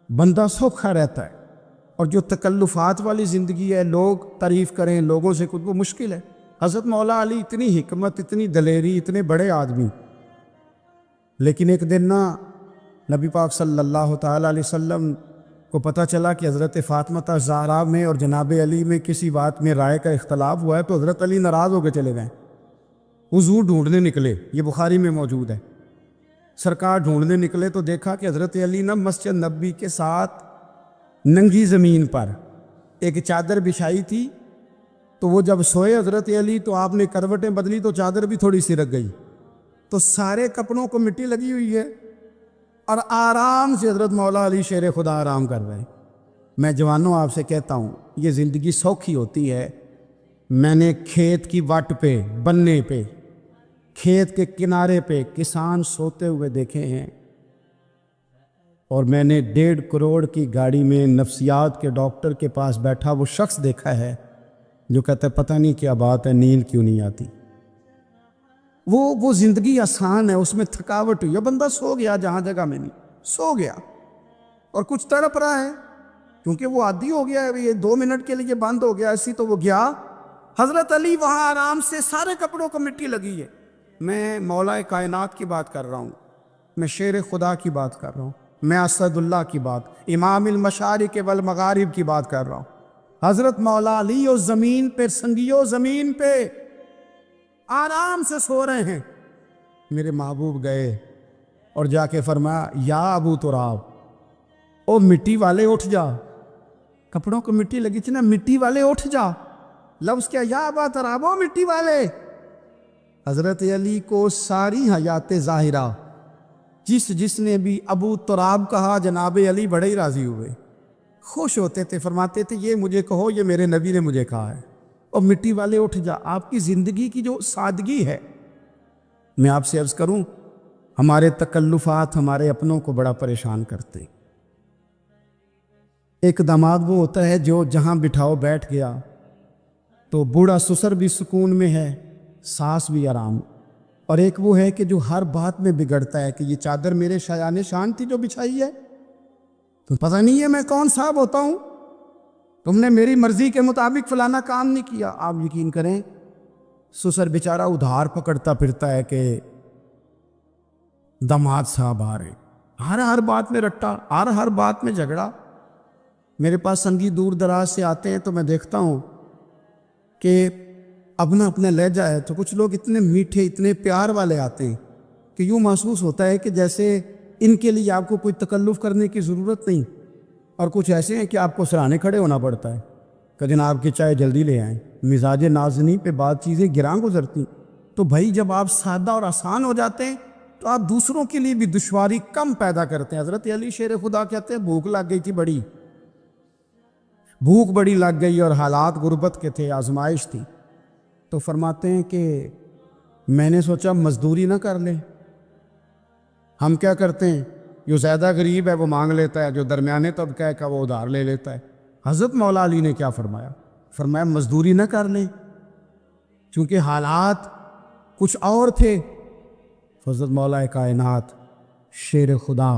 Speaker 1: بندہ سوکھا رہتا ہے. اور جو تکلفات والی زندگی ہے, لوگ تعریف کریں, لوگوں سے کچھ, وہ مشکل ہے. حضرت مولا علی اتنی حکمت, اتنی دلیری, اتنے بڑے آدمی, لیکن ایک دن نا نبی پاک صلی اللہ تعالیٰ علیہ وسلم کو پتہ چلا کہ حضرت فاطمہ زہرا میں اور جناب علی میں کسی بات میں رائے کا اختلاف ہوا ہے. تو حضرت علی ناراض ہو کے چلے گئے, حضور ڈھونڈنے نکلے, یہ بخاری میں موجود ہے. سرکار ڈھونڈنے نکلے تو دیکھا کہ حضرت علی نا مسجد نبی کے ساتھ ننگی زمین پر ایک چادر بچھائی تھی. تو وہ جب سوئے حضرت علی تو آپ نے کروٹیں بدلی تو چادر بھی تھوڑی سی رک گئی, تو سارے کپڑوں کو مٹی لگی ہوئی ہے, اور آرام سے حضرت مولا علی شیر خدا آرام کر رہے ہیں. میں جوانوں آپ سے کہتا ہوں یہ زندگی سوکھی ہوتی ہے. میں نے کھیت کی وٹ پہ, بننے پہ, کھیت کے کنارے پہ کسان سوتے ہوئے دیکھے ہیں, اور میں نے 1.5 کروڑ کی گاڑی میں نفسیات کے ڈاکٹر کے پاس بیٹھا وہ شخص دیکھا ہے جو کہتا ہے پتہ نہیں کیا بات ہے, نیند کیوں نہیں آتی. وہ زندگی آسان ہے, اس میں تھکاوٹ ہوئی ہے, بندہ سو گیا جہاں جگہ میں نہیں, سو گیا اور کچھ تڑپ رہا ہے کیونکہ وہ عادی ہو گیا ہے, یہ 2 منٹ کے لیے بند ہو گیا ایسی, تو وہ گیا. حضرت علی وہاں آرام سے, سارے کپڑوں کو مٹی لگی ہے. میں مولا کائنات کی بات کر رہا ہوں, میں شیر خدا کی بات کر رہا ہوں, میں اسد اللہ کی بات, امام المشارق والمغارب کی بات کر رہا ہوں. حضرت مولا علی اور زمین پہ, سنگیو زمین پہ آرام سے سو رہے ہیں. میرے محبوب گئے اور جا کے فرمایا یا ابو تراب, او مٹی والے اٹھ جا, کپڑوں کو مٹی لگی تھی نا, مٹی والے اٹھ جا. لفظ کیا, یا ابا تراب, او مٹی والے. حضرت علی کو ساری حیات ظاہرہ جس نے بھی ابو تراب کہا جناب علی بڑے ہی راضی ہوئے, خوش ہوتے تھے, فرماتے تھے یہ مجھے کہو, یہ میرے نبی نے مجھے کہا ہے. اور مٹی والے اٹھ جا. آپ کی زندگی کی جو سادگی ہے, میں آپ سے عرض کروں ہمارے تکلفات ہمارے اپنوں کو بڑا پریشان کرتے. ایک داماد وہ ہوتا ہے جو جہاں بٹھاؤ بیٹھ گیا, تو بوڑھا سسر بھی سکون میں ہے, ساس بھی آرام. اور ایک وہ ہے کہ جو ہر بات میں بگڑتا ہے کہ یہ چادر میرے شایان شان تھی جو بچھائی ہے, تو پتہ نہیں ہے میں کون صاحب ہوتا ہوں, تم نے میری مرضی کے مطابق فلانا کام نہیں کیا. آپ یقین کریں سسر بیچارہ ادھار پکڑتا پھرتا ہے کہ داماد صاحب آ رہے, ہر بات میں رٹا, ہر بات میں جھگڑا. میرے پاس سنگی دور دراز سے آتے ہیں تو میں دیکھتا ہوں کہ اپنا لہجہ ہے, تو کچھ لوگ اتنے میٹھے, اتنے پیار والے آتے ہیں کہ یوں محسوس ہوتا ہے کہ جیسے ان کے لیے آپ کو کوئی تکلف کرنے کی ضرورت نہیں. اور کچھ ایسے ہیں کہ آپ کو سرانے کھڑے ہونا پڑتا ہے کہ جناب کی چائے جلدی لے آئیں. مزاج نازنی پہ بعض چیزیں گراں گزرتی. تو بھائی جب آپ سادہ اور آسان ہو جاتے ہیں تو آپ دوسروں کے لیے بھی دشواری کم پیدا کرتے ہیں. حضرت علی شیر خدا کہتے ہیں بھوک لگ گئی تھی, بھوک بڑی لگ گئی, اور حالات غربت کے تھے, آزمائش تھی. تو فرماتے ہیں کہ میں نے سوچا مزدوری نہ کر لیں. ہم کیا کرتے ہیں, جو زیادہ غریب ہے وہ مانگ لیتا ہے, جو درمیانے طبقہ ہے کا وہ ادھار لے لیتا ہے. حضرت مولا علی نے کیا فرمایا, فرمایا مزدوری نہ کر لیں, چونکہ حالات کچھ اور تھے. حضرت مولا کائنات شیر خدا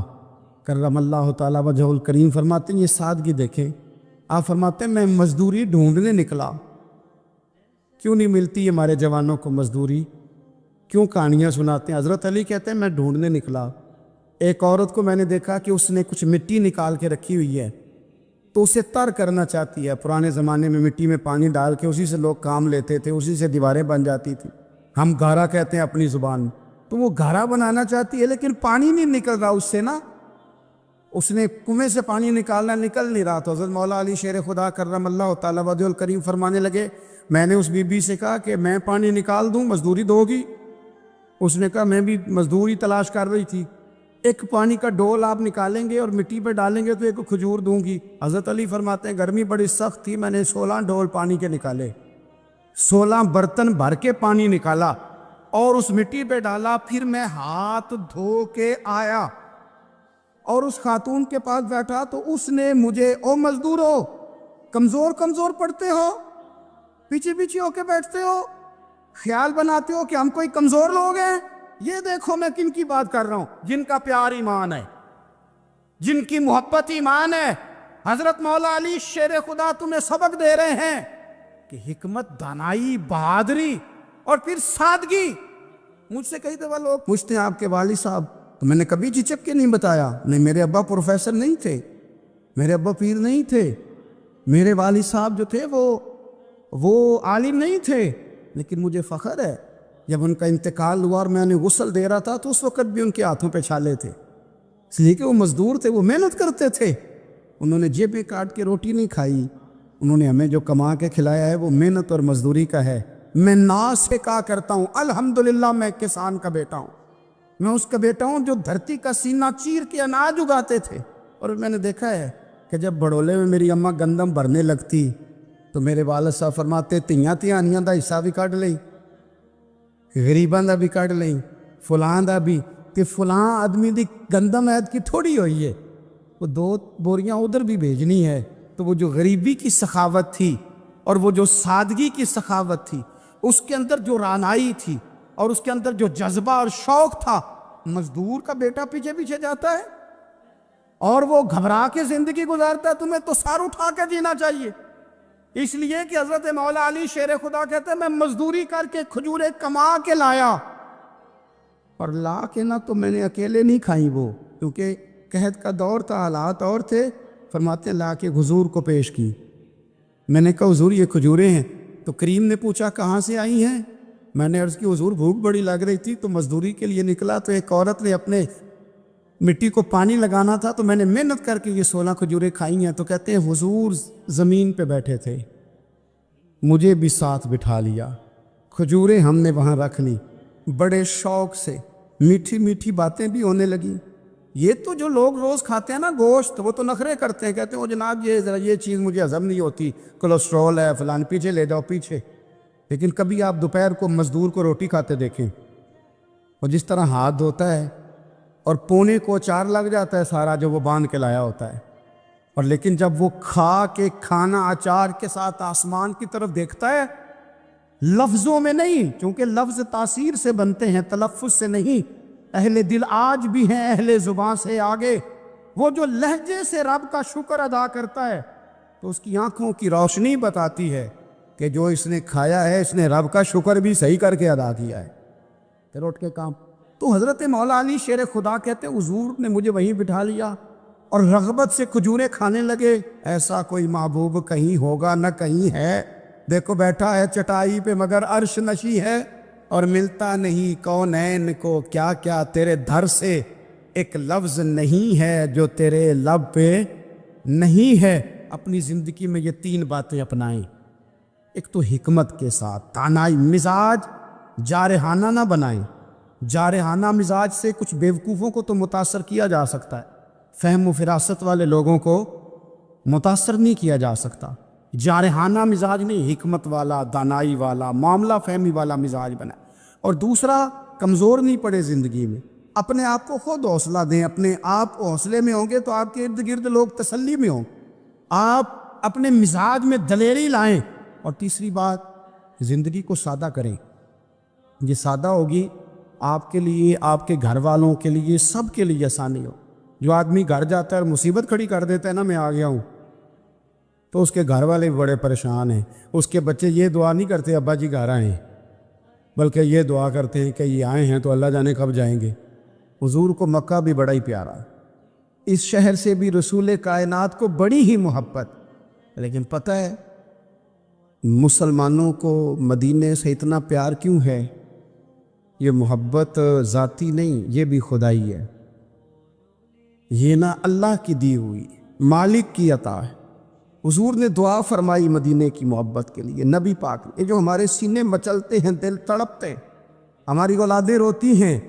Speaker 1: کرم اللہ تعالیٰ وجہ الکریم فرماتے ہیں یہ سادگی دیکھیں. آپ فرماتے ہیں میں مزدوری ڈھونڈنے نکلا. کیوں نہیں ملتی ہمارے جوانوں کو مزدوری, کیوں کہانیاں سناتے ہیں. حضرت علی کہتے ہیں میں ڈھونڈنے نکلا. ایک عورت کو میں نے دیکھا کہ اس نے کچھ مٹی نکال کے رکھی ہوئی ہے, تو اسے تر کرنا چاہتی ہے. پرانے زمانے میں مٹی میں پانی ڈال کے اسی سے لوگ کام لیتے تھے, اسی سے دیواریں بن جاتی تھی. ہم گھارا کہتے ہیں اپنی زبان میں. تو وہ گھارا بنانا چاہتی ہے لیکن پانی نہیں نکل رہا اس سے نا, اس نے کنویں سے پانی نکالنا, نکل نہیں رہا. تو حضرت مولا علی شیر خدا کرم اللہ تعالیٰ وجہ الکریم فرمانے لگے میں نے اس بی بی سے کہا کہ میں پانی نکال دوں, مزدوری دو گی؟
Speaker 2: اس نے کہا میں بھی مزدوری تلاش کر رہی تھی، ایک پانی کا ڈول آپ نکالیں گے اور مٹی پہ ڈالیں گے تو ایک کھجور دوں گی۔ حضرت علی فرماتے ہیں گرمی بڑی سخت تھی، میں نے 16 ڈول پانی کے نکالے، 16 برتن بھر کے پانی نکالا اور اس مٹی پہ ڈالا، پھر میں ہاتھ دھو کے آیا اور اس خاتون کے پاس بیٹھا تو اس نے مجھے، او مزدورو کمزور کمزور پڑتے ہو، پیچھے پیچھے ہو کے بیٹھتے ہو، خیال بناتے ہو کہ ہم کوئی کمزور لوگ ہیں، یہ دیکھو میں کن کی بات کر رہا ہوں، جن کا پیار ایمان ہے، جن کی محبت ایمان ہے۔ حضرت مولا علی شیر خدا تمہیں سبق دے رہے ہیں کہ حکمت، دانائی، بہادری اور پھر سادگی۔ مجھ سے کئی دفعہ لوگ پوچھتے ہیں آپ کے والد صاحب، تو میں نے کبھی جھجک کے نہیں بتایا، نہیں میرے ابا پروفیسر نہیں تھے، میرے ابا پیر نہیں تھے، میرے والد صاحب جو تھے وہ عالم نہیں تھے، لیکن مجھے فخر ہے جب ان کا انتقال ہوا اور میں انہیں غسل دے رہا تھا تو اس وقت بھی ان کے ہاتھوں پہ چھالے تھے، اس لیے کہ وہ مزدور تھے، وہ محنت کرتے تھے، انہوں نے جیبیں کاٹ کے روٹی نہیں کھائی، انہوں نے ہمیں جو کما کے کھلایا ہے وہ محنت اور مزدوری کا ہے۔ میں ناز سے کہا کرتا ہوں الحمدللہ میں کسان کا بیٹا ہوں، میں اس کا بیٹا ہوں جو دھرتی کا سینہ چیر کے اناج اگاتے تھے۔ اور میں نے دیکھا ہے کہ جب بڑولے میں میری اماں گندم بھرنے لگتی تو میرے والد صاحب فرماتے تیاں تیانیاں دا حصہ بھی کٹ لئی، غریباں دا بھی کٹ لئی، فلاں دا بھی، کہ فلاں آدمی دی گندم عید کی تھوڑی ہوئی ہے، وہ 2 بوریاں ادھر بھی بھیجنی ہے۔ تو وہ جو غریبی کی سخاوت تھی اور وہ جو سادگی کی سخاوت تھی، اس کے اندر جو رانائی تھی اور اس کے اندر جو جذبہ اور شوق تھا، مزدور کا بیٹا پیچھے پیچھے جاتا ہے اور وہ گھبرا کے زندگی گزارتا ہے، تمہیں تو سار اٹھا کے جینا چاہیے۔ اس لیے کہ حضرت مولا علی شیر خدا کہتے ہیں میں مزدوری کر کے کھجوریں کما کے لایا، اور لا کے نہ تو میں نے اکیلے نہیں کھائی وہ، کیونکہ قحط کا دور تھا، حالات اور تھے، فرماتے ہیں لا کے حضور کو پیش کی۔ میں نے کہا حضور یہ کھجوریں ہیں، تو کریم نے پوچھا کہاں سے آئی ہیں؟ میں نے عرض کی حضور بھوک بڑی لگ رہی تھی تو مزدوری کے لیے نکلا، تو ایک عورت نے اپنے مٹی کو پانی لگانا تھا تو میں نے محنت کر کے یہ 16 کھجوریں کھائی ہیں۔ تو کہتے ہیں حضور زمین پہ بیٹھے تھے، مجھے بھی ساتھ بٹھا لیا، کھجوریں ہم نے وہاں رکھ لی، بڑے شوق سے میٹھی میٹھی باتیں بھی ہونے لگی۔ یہ تو جو لوگ روز کھاتے ہیں نا گوشت، وہ تو نخرے کرتے ہیں، کہتے ہیں وہ جناب یہ ذرا یہ چیز مجھے ہضم نہیں ہوتی، کولیسٹرول ہے فلان، پیچھے لے جاؤ پیچھے۔ لیکن کبھی آپ دوپہر کو مزدور کو روٹی کھاتے دیکھیں، اور جس طرح ہاتھ دھوتا ہے اور پونے کو اچار لگ جاتا ہے سارا جو وہ باندھ کے لایا ہوتا ہے، اور لیکن جب وہ کھا کے کھانا اچار کے ساتھ آسمان کی طرف دیکھتا ہے، لفظوں میں نہیں، چونکہ لفظ تاثیر سے بنتے ہیں تلفظ سے نہیں، اہل دل آج بھی ہیں اہل زبان سے آگے، وہ جو لہجے سے رب کا شکر ادا کرتا ہے تو اس کی آنکھوں کی روشنی بتاتی ہے کہ جو اس نے کھایا ہے اس نے رب کا شکر بھی صحیح کر کے ادا کیا ہے، پھر اٹھ کے کام۔ تو حضرت مولا علی شیر خدا کہتے حضور نے مجھے وہیں بٹھا لیا اور رغبت سے کھجوریں کھانے لگے۔ ایسا کوئی محبوب کہیں ہوگا نہ کہیں ہے، دیکھو بیٹھا ہے چٹائی پہ مگر عرش نشی ہے، اور ملتا نہیں کونین کو کیا کیا تیرے در سے، ایک لفظ نہیں ہے جو تیرے لب پہ نہیں ہے۔ اپنی زندگی میں یہ 3 باتیں اپنائیں، ایک تو حکمت کے ساتھ دانائی، مزاج جارحانہ نہ بنائیں، جارحانہ مزاج سے کچھ بیوقوفوں کو تو متاثر کیا جا سکتا ہے، فہم و فراست والے لوگوں کو متاثر نہیں کیا جا سکتا۔ جارحانہ مزاج نہیں، حکمت والا، دانائی والا، معاملہ فہمی والا مزاج بنا۔ اور دوسرا، کمزور نہیں پڑے زندگی میں، اپنے آپ کو خود حوصلہ دیں، اپنے آپ حوصلے میں ہوں گے تو آپ کے ارد گرد لوگ تسلی میں ہوں، آپ اپنے مزاج میں دلیری لائیں۔ اور تیسری بات، زندگی کو سادہ کریں، یہ سادہ ہوگی آپ کے لیے، آپ کے گھر والوں کے لیے، سب کے لیے آسانی ہو۔ جو آدمی گھر جاتا ہے اور مصیبت کھڑی کر دیتا ہے نا میں آ گیا ہوں، تو اس کے گھر والے بھی بڑے پریشان ہیں، اس کے بچے یہ دعا نہیں کرتے ابا جی گھر آئیں، بلکہ یہ دعا کرتے ہیں کہ یہ آئے ہیں تو اللہ جانے کب جائیں گے۔ حضور کو مکہ بھی بڑا ہی پیارا، اس شہر سے بھی رسول کائنات کو بڑی ہی محبت، لیکن پتہ ہے مسلمانوں کو مدینے سے اتنا پیار کیوں ہے؟ یہ محبت ذاتی نہیں، یہ بھی خدائی ہے، یہ نہ اللہ کی دی ہوئی، مالک کی عطا ہے۔ حضور نے دعا فرمائی مدینے کی محبت کے لیے، نبی پاک نے، یہ جو ہمارے سینے مچلتے ہیں، دل تڑپتے، ہماری اولادیں روتی ہیں،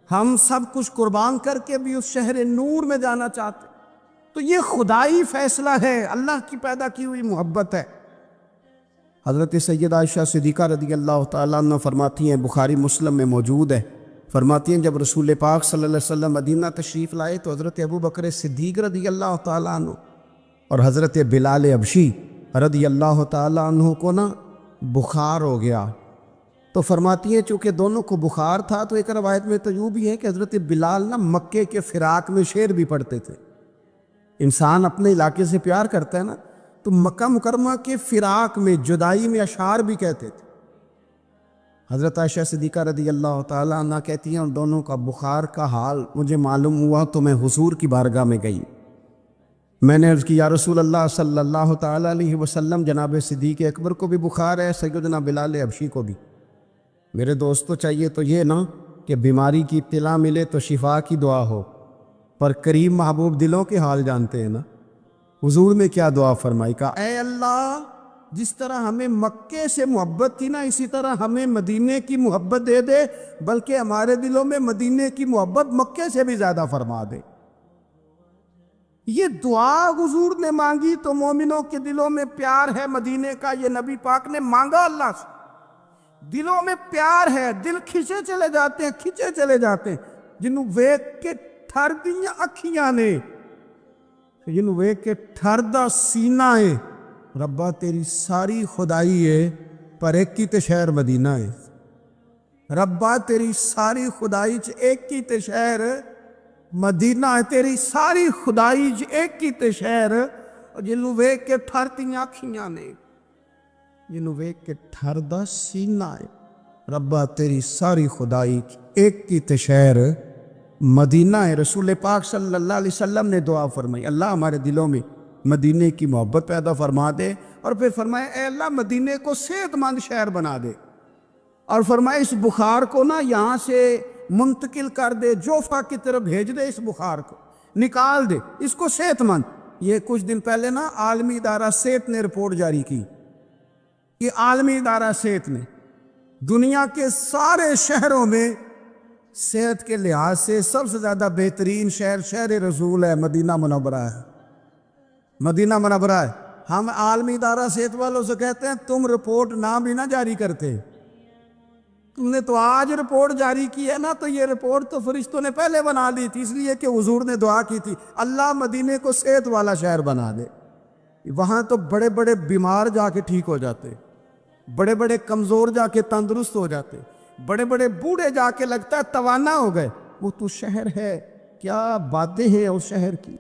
Speaker 2: ہم سب کچھ قربان کر کے بھی اس شہر نور میں جانا چاہتے ہیں۔ تو یہ خدائی فیصلہ ہے، اللہ کی پیدا کی ہوئی محبت ہے۔ حضرت سیدہ عائشہ صدیقہ رضی اللہ تعالیٰ عنہ فرماتی ہیں، بخاری مسلم میں موجود ہے، فرماتی ہیں جب رسول پاک صلی اللہ علیہ وسلم مدینہ تشریف لائے تو حضرت ابو بکر صدیق رضی اللہ تعالیٰ عنہ اور حضرت بلال حبشی رضی اللہ تعالیٰ عنہ کو نا بخار ہو گیا۔ تو فرماتی ہیں چونکہ دونوں کو بخار تھا تو ایک روایت میں تو یوں بھی ہے کہ حضرت بلال نا مکے کے فراق میں شعر بھی پڑھتے تھے۔ انسان اپنے علاقے سے پیار کرتا ہے نا، تو مکہ مکرمہ کے فراق میں، جدائی میں اشعار بھی کہتے تھے۔ حضرت عائشہ صدیقہ رضی اللہ تعالیٰ عنہ کہتی ہیں، ان دونوں کا بخار کا حال مجھے معلوم ہوا تو میں حضور کی بارگاہ میں گئی۔ میں نے عرض کی، یا رسول اللہ صلی اللہ تعالیٰ علیہ وسلم، جناب صدیق اکبر کو بھی بخار ہے، سیدنا بلال حبشی کو بھی۔ میرے دوستو چاہیے تو یہ نا کہ بیماری کی اطلاع ملے تو شفا کی دعا ہو، پر کریم محبوب دلوں کے حال جانتے ہیں نا۔ حضور نے کیا دعا فرمائی، کہا اے اللہ جس طرح ہمیں مکے سے محبت تھی نا، اسی طرح ہمیں مدینے کی محبت دے دے، بلکہ ہمارے دلوں میں مدینے کی محبت مکے سے بھی زیادہ فرما دے۔ یہ دعا حضور نے مانگی تو مومنوں کے دلوں میں پیار ہے مدینے کا، یہ نبی پاک نے مانگا اللہ سے، دلوں میں پیار ہے، دل کھچے چلے جاتے ہیں، کھچے چلے جاتے ہیں، جنہوں ویک کے ٹھر دیاں اکھیاں نے، جنہوں ویک کے ٹھر دا سینہ ہے، ربا تیری ساری خدائی ہے پر ایک کی تے شہر مدینہ ہے۔ ربا تیری ساری خدائی چ ایک کی تے شہر مدینہ ہے، تیری ساری خدائی چ ایک کی تے شہر، جنہوں ویک کے ٹھر دیاں اکھیاں نے، جنہوں ویک کے ٹھر دا سینہ ہے، ربا تیری ساری خدائی ایک کی تے شہر مدینہ ہے۔ رسول پاک صلی اللہ علیہ وسلم نے دعا فرمائی، اللہ ہمارے دلوں میں مدینے کی محبت پیدا فرما دے، اور پھر فرمائے اے اللہ مدینے کو صحت مند شہر بنا دے، اور فرمائے اس بخار کو نا یہاں سے منتقل کر دے، جوفا کی طرف بھیج دے، اس بخار کو نکال دے، اس کو صحت مند۔ یہ کچھ دن پہلے نا عالمی ادارہ صحت نے رپورٹ جاری کی، یہ عالمی ادارہ صحت نے دنیا کے سارے شہروں میں صحت کے لحاظ سے سب سے زیادہ بہترین شہر شہر رسول ہے، مدینہ منورہ ہے، مدینہ منورہ ہے۔ ہم عالمی ادارہ صحت والوں سے کہتے ہیں تم رپورٹ نہ بھی نہ جاری کرتے، تم نے تو آج رپورٹ جاری کی ہے نا، تو یہ رپورٹ تو فرشتوں نے پہلے بنا لی تھی، اس لیے کہ حضور نے دعا کی تھی اللہ مدینے کو صحت والا شہر بنا دے۔ وہاں تو بڑے بڑے بیمار جا کے ٹھیک ہو جاتے، بڑے بڑے کمزور جا کے تندرست ہو جاتے، بڑے بڑے بوڑھے جا کے لگتا ہے توانا ہو گئے۔ وہ تو شہر ہے، کیا باتیں ہیں اس شہر کی۔